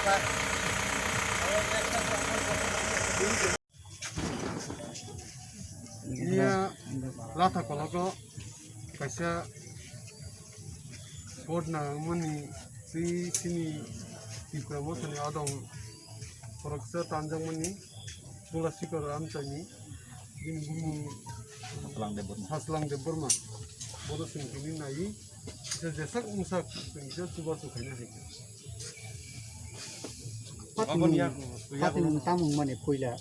Iya lata koloko kaisa sport na mani sini diploma sini adong koroksa tanjang mani bola sikar amcani din gumu haslang de burma bodo sini kini nai jesak musak sini coba su kena hai Patimung tamung mane puila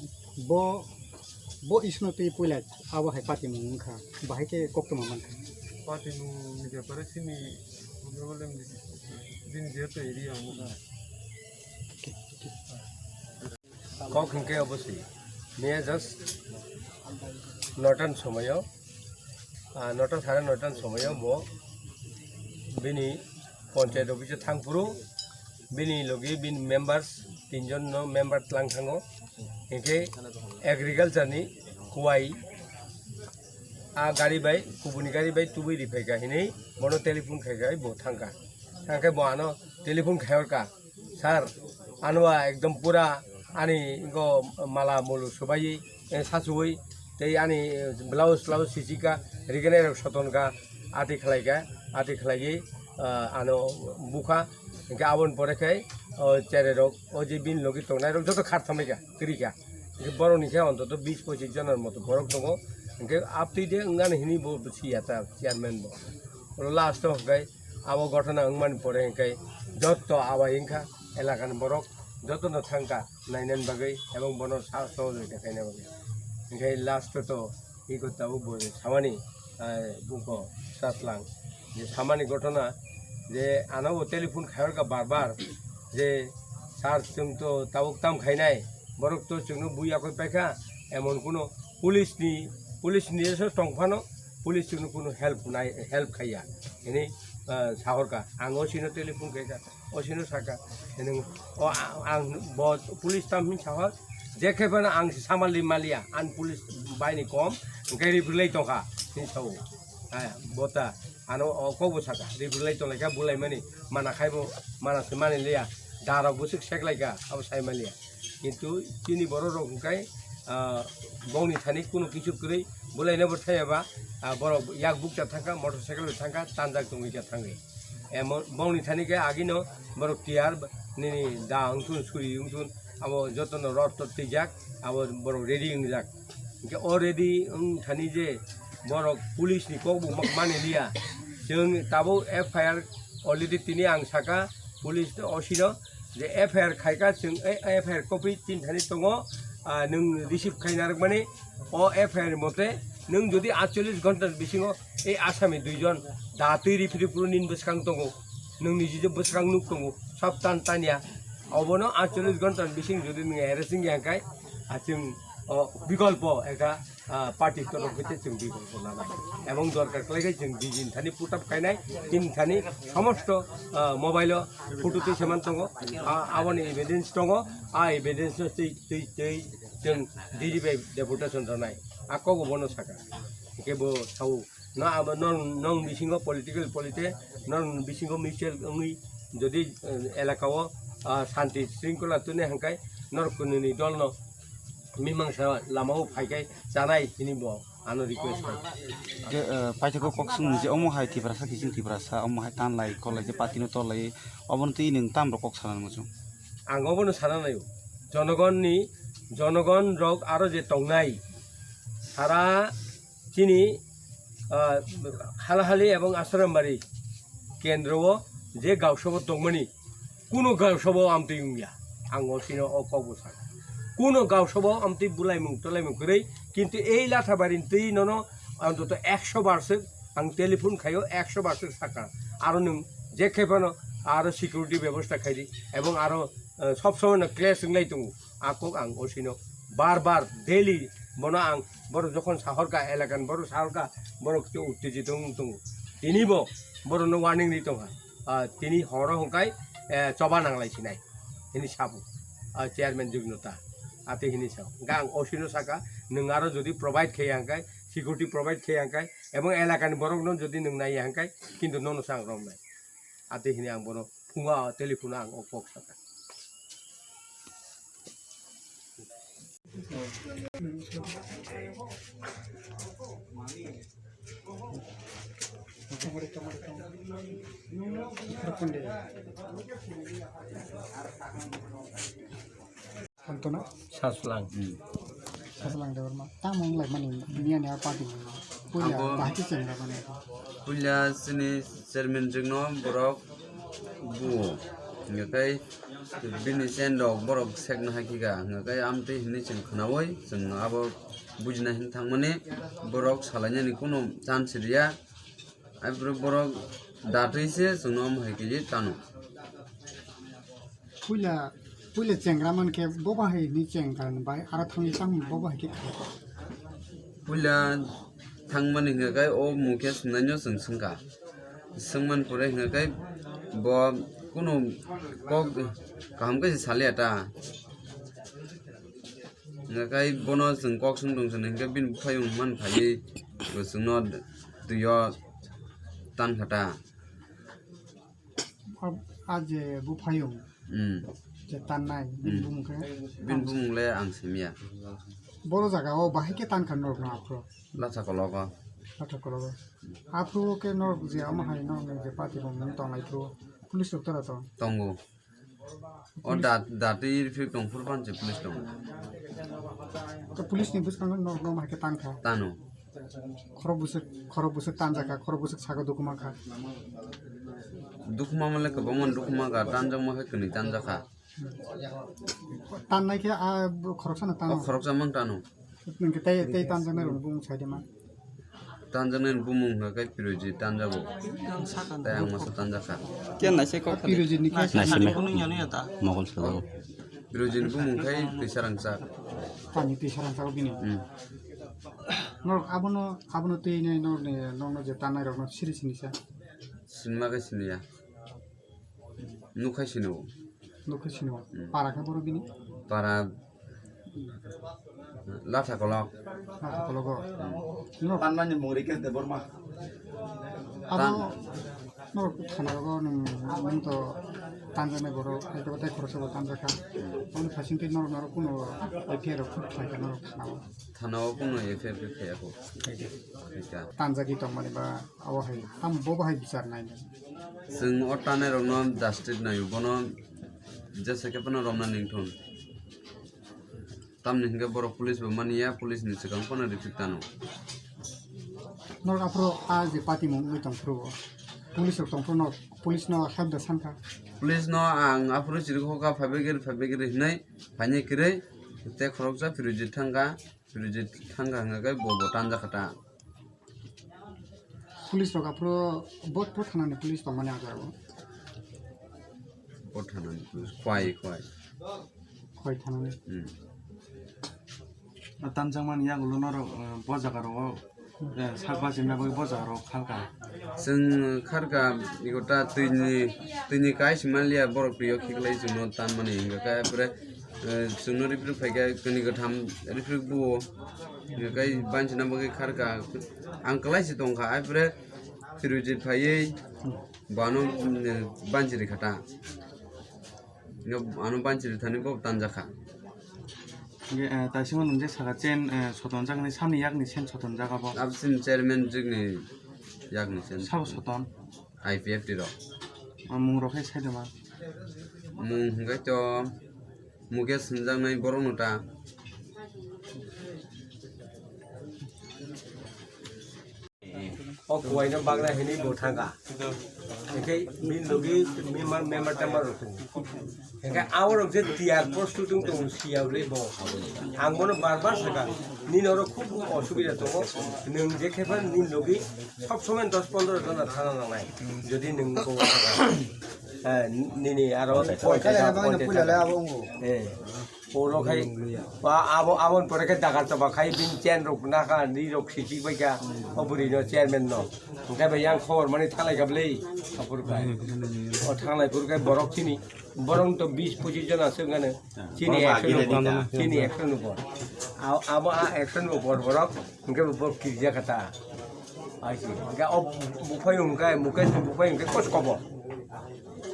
bo isno tu puila awa hai patimung kha bahai ke kokto maman kha patimung ni pare sini bolem din jeto area mu kok hingke obosai niya just notan somayo nota সাড়ে 9টার সময় mo bini panchayat অফিসে থাংপুরু bini logi bin members tinjon no member tlang thango hingke agriculture ni kuai a gari bai kubuni gari bai tubui ri phaiga hinei bono telephone khaiga bo thangka thangke bo ano telephone khayorka sir anwa ekdom pura ani go mala mulu subai sasui tei ani blouse sisika rigene sotonka ati khlaigi ano buka hingke abon pore khai chere rok o je bin logi tongnai rok joto khar thamaiga krika boro ni khe ontoto 20-25 jonar moto borok tongo hingke apti de ngani hini bo siata chairman bo last of gai abo gotona ngman pore hingke joto awa hingka elakan borok joto no thangka nainan bagai ebong bono sahoj dekhai na bagai hingke last to iko tabu bore samani buko satlang je samani gotona যে আনাও telephone খাওয়ার বারবার যে sir जों তো তাবুক তাম খাইনাই বরক তো जोंनो বুইয়াকই পাইখা এমন কোনো পুলিশ নিজস্ব টংফানো পুলিশ जोंनो কোনো হেল্প খাইয়া এনে সাহরকা আঙো সিনো টেলিফোন খাইকা অসিনো সাকা এনে ও আং পুলিশ তামহিন সাহর যেখানে আং সামালি মালিয়া আন পুলিশ বাইনি কম গাড়ি বুলাই টকা নিসাও bota ano kobo saka ribulai to laika bulai mani mana khaibo mana semani liya dara busuk seklaika abo sai malia kintu chini boro rok kai bongni thani kuno kichu kuri bulai na borthayaba boro yak bukta thangka motorcycle thangka tanjak tungika thangi emon bongni thani kai agino boro tiar ni da angtun suri angtun abo jotono rot to tijak abo boro ready ingjak ke already thani je borok police ni kok buk mane liya जों Tabo FIR already tini ang saka police osino je FIR khaika जों FIR copy tin thani tongo nung receive khainar mane o FIR mote nung jodi 48 ঘন্টার bisingo ei asami duijon datui rifri puru nin beskang tongo nung niji je beskang nuk tongo sab tan tania obono 48 ঘন্টার bising jodi nung harassing yankai जों বিকল্প একটা party তরফ হইতে जों বিকল্প নানাই এবং দরকার কইলে जों দিন থানি পুটাপ খাইনাই তিন থানি সমস্ত মোবাইল ফটোতে সমান দङ আবনি এভিডেন্স দङ এভিডেন্স जों ডিজিবাই ডেপুটেশন জানাই আকো বনো সাকা কেবো সাউ না আব নং বিসিংও পলিটিক্যাল পলিতে নং বিসিংও মিউচুয়াল উই যদি এলাকাও শান্তি শৃঙ্খলা তুনে হাঙ্কাই নরকুনি দলনো mimangsa lamau phaikai janai hini bo ano request je paithako koksung je omo hai tibrasa kising tibrasa omo hai tan lai kolai je patino tolai obon ti ning tamro kok sanan muju angobono sananayo জনগণ rock আরো যে টংনাই সারা চিনি হালাহালি এবং আশ্রমবাড়ি কেন্দ্রও যে গাঁওসভা দংমনি কোনো গাঁওসভা আমতি ইয়া আঙ্গো সিনো অকবসা কোনো গাঁওসভা আমতি বুলাইমুং তলাইমুং করেই কিন্তু এই লাঠাবাড়ি তুই ননো অন্তত 100 বার্ষের আং টেলিফোন খাইও 100 বার্ষের সাকা আরো নং যে খেপানো আরো সিকিউরিটি ব্যবস্থা খাইদি এবং আরো সবসময় না ক্লেশ নাই দङ आको आं असिनो बार बार डेली बनो आं बर जखन साहरका एलाकान बर साहरका बर के उत्तेजित दङ तिनिबो बर नो वार्निं नि दङ तिनि हर हंकाय चबा नांलायसिनाय हिनि साबु चेयारमैन जुगनता आते हिनि साव गां असिनो साका नों आरो जदि प्रोवाइड खेयांकाय सिकिउरिटी प्रोवाइड खेयांकाय एबं एलाकान बरक न जदि नों नायांकाय किन्तु ननो सांग रमनाय आते हिनि आं बनो फुङा टेलिफोन आं Afak Saka Antona Saslang. sasalang dawar ma tamong lai mani niya niya party punya bahati cengra mani Punya sini cermin jengno borok bu ngakai bini sendok borok sekna hakika ngakai amti hini jeng khnawai jeng abo bujna hin thangmani borok salanya ni kuno chance riya abro borok datrise jengno haikiji tanu punya cengra man ke boba hai ni cengra bai ara thang sam boba hai ke punya thangmani ngakai o muke sunanyo sengka sengman pore ngakai bo kuno kok kaham ke sale ata ngakai bono seng kok sung dong seng ke bin phayung man phai go sungno tuyo tan khata aje bu phayung je tan nai bum ke bin bumle ang semia boro jaga o bahai ke tan kan nor na apro lata kologa lata kologa apro ke nor je ama hai nor ne je party bom nang tong lai pro police doctor to tongo o dati fik tong furban je police tong to police ni bus kan nor no ma ke tan kha tanu khoro busuk tan jaga khoro busuk saga dokuma kha dukma male ke bomon dukma ga tanjang ma keni tanjaka tan nai ke a khoro sana tan o khorok jamang tanu nang ke tay tan jang nai ro bung sai de ma tanjangan bumung ngakai piroji tanjago tayang masa tanjaka kian nasi kok piroji ni ke nasi me mogol selalu piroji bumung kai pisarang sak pani ti sarang sa bini nor abono te ne nor ne nor je tan nai ro no siri sini sa sinma ke sinia nukai sinu lokho sino para ka boro bini para lata kolok na ko logo no panman mori ke de borma abo nor thana ro nung to tanjane boro ito tay khorso bo tanjaka on fashion ke nor nor kuno epier ro khut thai ka nor thana thanao kuno efe khaya ko eka tanjaki to mane ba awo hai tam bobo hai bichar nai जों अटाने रनो justice नायो बनो जैसे के पनो रमना निंथुन ताम निंगे बरो police बो मानिया police नि सिगां पनो रिफिक्टानो nor apro a je party mong ngai tong pro police ro tong pro no police no help the sanka police नो आं आफरो चिरखो का फाबेगिर हिनाय फानि किरै ते खरकजा फिरुजि थांगा हंगाय बबो तानजा खटा police ro apro bot pro thana ni police tong mane a jaro पठानन खुवाय khoi thana ni tanjangman yang ulunor bojagaro sakbaji nago bojagaro khalka जों खारगा इगोटा तैनि काय सिमालिया बर प्रिय खिगलाय जोंनो तान माने हिंगाका पुरे जोंनो रिफ्रि फायगा कनि गथाम रिफ्रि बुओ हिंगाय बानसिना बगे खारगा आंकलाय सि दंखा पुरे फिरुजि फायै बानो बानजिरि खाटा आनो बानजिरि थानि बब तानजाखा 다시만 문제 사가 젠 소돈 장니 3리 약니 sen 소돈 자가보 absin chairman jigni yakni sen 사고 소돈 IPF tiro 뭉로 해 세드마 mung hingga cho muge senjang nai borong nota O kuai na bagna hini bothanga. Ekai min logi member tamar rotun. Ekai awar je tiar prostutung tung siaw le bo. Angmono barbar saka. Nin oro khub osubida tongo. Nung je khepan nin logi sob somen 10-15 jona thana nangai. Jodi nung ko nini aro polo khai ba abon pore ke dagar to ba khai bin chen rok na ka ni rok siki ba ka oburi no chairman no ngai ba yang khor mani thalai gablei apur ka o thalai pur ka borok chini borong to 20-25 জন আছে ngane chini action no bor abo action no bor borok ngai bor kirja kata aisi ngai ob bufayung kai mukai bufayung kai kos kobo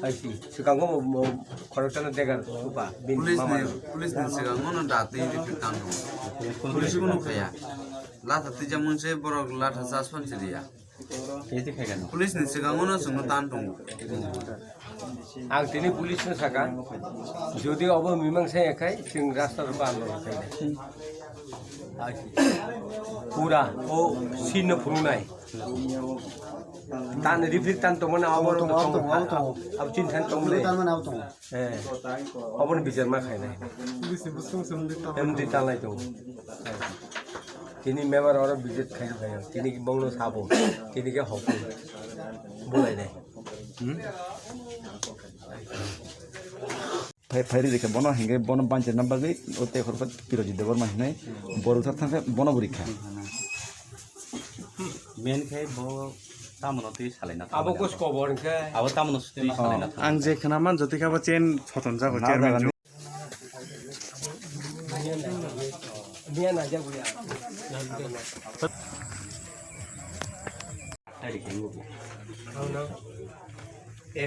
Aisi, sekarang mau korektan degan lupa bin mama. Police ने सिगां mono दाते repeat तांगो police को नुखाया लाथा तिजा मोनसे बरक लाथा सासपन सिरिया Ini kayak kan. Police ने सिगां mono जोंनो तान दं Ang tini pulis na saka, jadi apa memang saya kai, sing rasta rupan kai. Pura, oh sini purunai. Tan riflik tan to mana awal to ab chin tan to le. Apa ni bicara mak kai nai. পুলিশে বসুন সন্ধে Em di tan lai to. Tini memang orang bijet kai kai. Tini banglo sabo, tini ke hopu. Boleh deh. Fairi দেখে বন হেঙ্গে বন বাঞ্চে number গই ওতে খরপত পিরোজি দেবর মাহিনে বড় থাকে বন পরীক্ষা মেন খাই ব তামনতে সালাইনা Apa kos kobar ke? আবার তামনতে সালাইনা आं जे खोनामान जति खाबा चेन फटन जागो chairman Dia nak jago ya.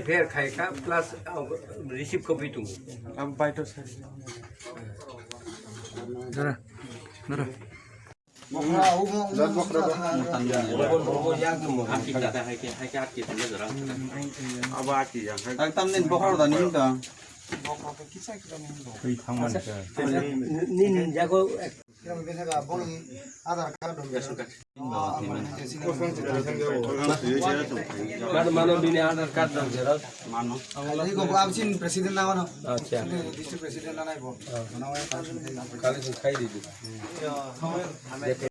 FR khai ka plus receive copy tu. अब बाइटो छ जरा जरा Bobo yang tu mo. Aki data hai ke aki tanda jara अब आकी या एकदम दिन बखर दा निम दा Nin jago mana bini aadhar card dong jelas. mano Acha. Kali khai di.